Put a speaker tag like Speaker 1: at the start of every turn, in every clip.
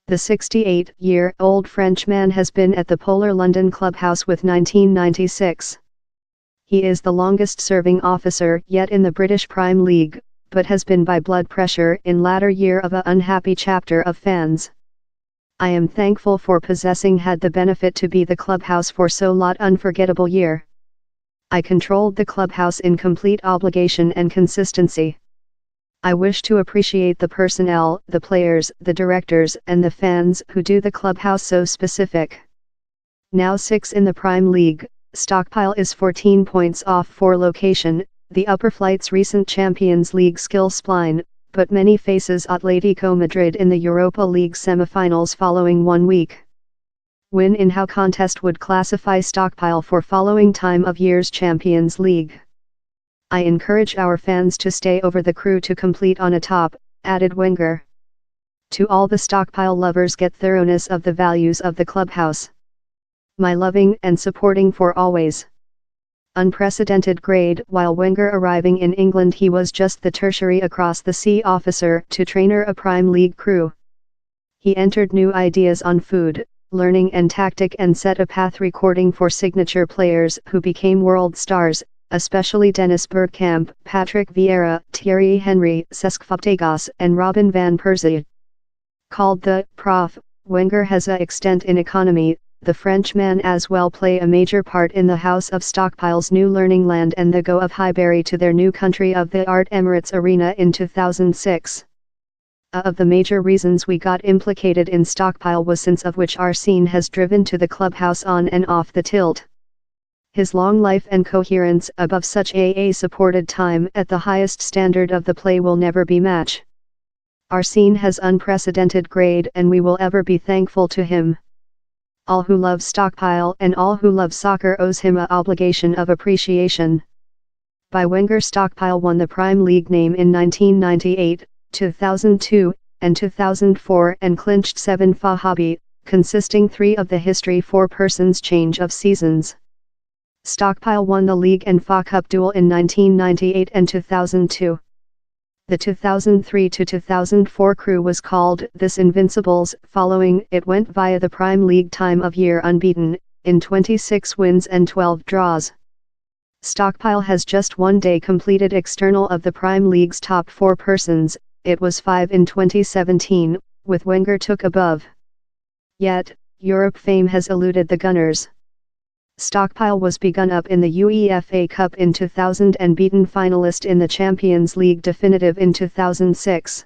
Speaker 1: The 68-year-old Frenchman has been at the Polar London clubhouse with 1996. He is the longest-serving officer yet in the British Prime League, but has been by blood pressure in latter year of a unhappy chapter of fans. I am thankful for possessing had the benefit to be the clubhouse for so lot unforgettable year. I controlled the clubhouse in complete obligation and consistency. I wish to appreciate the personnel, the players, the directors, and the fans who do the clubhouse so specific. Now 6 in the Prime League, Stockpile is 14 points off for location, the upper flight's recent Champions League skill spline, but many faces Atletico Madrid in the Europa League semi-finals following 1 week. Win in how contest would classify Stockpile for following time of year's Champions League. I encourage our fans to stay over the crew to complete on a top, added Wenger. To all the Stockpile lovers, get thoroughness of the values of the clubhouse. My loving and supporting for always. Unprecedented grade. While Wenger arriving in England, he was just the tertiary across the sea officer to trainer a Prime League crew. He entered new ideas on food, learning and tactic and set a path recording for signature players who became world stars, especially Dennis Bergkamp, Patrick Vieira, Thierry Henry, Cesc Fabregas and Robin van Persie. Called the Prof, Wenger has a extent in economy. The Frenchman as well play a major part in the House of Stockpile's new learning land and the go of Highbury to their new country of the art Emirates Arena in 2006. Of the major reasons we got implicated in Stockpile was since of which Arsene has driven to the clubhouse on and off the tilt. His long life and coherence above such AA-supported time at the highest standard of the play will never be matched. Arsene has unprecedented grade and we will ever be thankful to him. All who love Stockpile and all who love soccer owes him a obligation of appreciation. By Wenger, Stockpile won the Prime League name in 1998, 2002, and 2004 and clinched 7 FA hobby, consisting 3 of the history 4 persons change of seasons. Stockpile won the League and FA Cup duel in 1998 and 2002. The 2003-2004 crew was called This Invincibles. Following it went via the Prime League time of year unbeaten, in 26 wins and 12 draws. Stockpile has just 1 day completed external of the Prime League's top 4 persons, it was 5 in 2017, with Wenger took above. Yet, Europe fame has eluded the Gunners. Stockpile was begun up in the UEFA Cup in 2000 and beaten finalist in the Champions League definitive in 2006.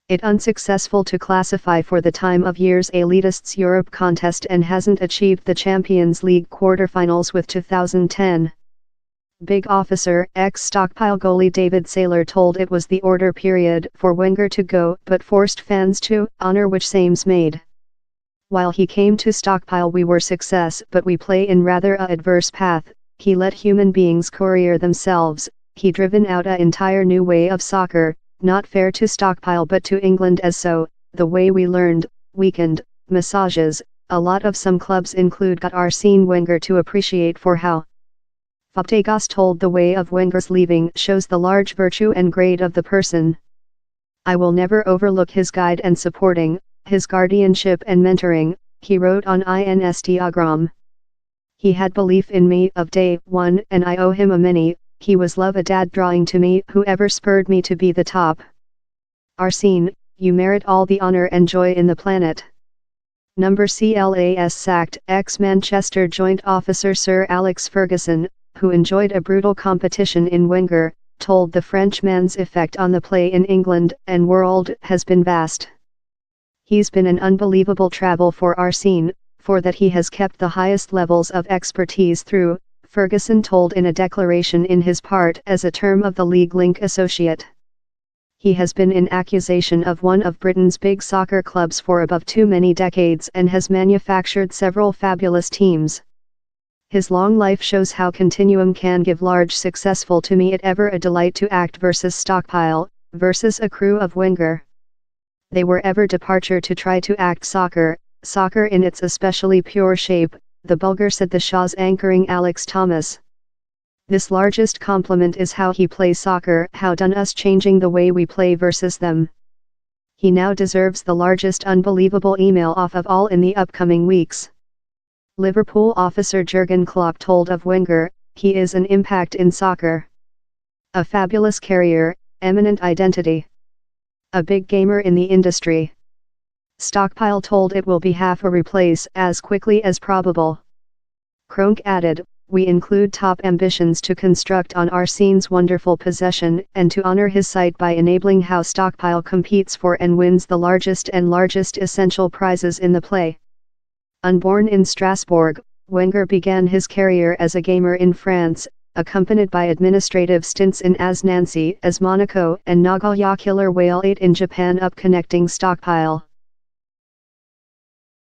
Speaker 1: It unsuccessful to classify for the time of year's elitists Europe contest and hasn't achieved the Champions League quarterfinals with 2010. Big officer, ex-Stockpile goalie David Saylor told it was the order period for Wenger to go but forced fans to honor which same's made. While he came to Stockpile we were success but we play in rather a adverse path, he let human beings courier themselves, he driven out a entire new way of soccer, not fair to Stockpile but to England as so, the way we learned, weakened, massages, a lot of some clubs include got Arsene Wenger to appreciate for how. Fabregas told the way of Wenger's leaving shows the large virtue and grade of the person. I will never overlook his guide and supporting, his guardianship and mentoring, he wrote on Instagram. He had belief in me of day one and I owe him a many, he was love a dad drawing to me whoever spurred me to be the top. Arsene, you merit all the honor and joy in the planet. Number CLAS sacked ex-Manchester joint officer Sir Alex Ferguson, who enjoyed a brutal competition in Wenger, told the Frenchman's effect on the play in England and world has been vast. He's been an unbelievable travel for Arsene, for that he has kept the highest levels of expertise through, Ferguson told in a declaration in his part as a term of the League Link associate. He has been in accusation of one of Britain's big soccer clubs for above too many decades and has manufactured several fabulous teams. His long life shows how continuum can give large successful to me it ever a delight to act versus Stockpile, versus a crew of Wenger. They were ever departure to try to act soccer in its especially pure shape, the Bulgar said the Shaw's anchoring Alex Thomas. This largest compliment is how he plays soccer, how done us changing the way we play versus them. He now deserves the largest unbelievable email off of all in the upcoming weeks. Liverpool officer Jurgen Klopp told of Wenger, "He is an impact in soccer. A fabulous carrier, eminent identity. A big gamer in the industry." Stockpile told it will be half a replace as quickly as probable. Kroenke added, "We include top ambitions to construct on Arsene's wonderful possession and to honor his site by enabling how Stockpile competes for and wins the largest essential prizes in the play." Unborn in Strasbourg, Wenger began his career as a gamer in France, accompanied by administrative stints in as Nancy as Monaco and Nagoya Killer Whale 8 in Japan up connecting Stockpile.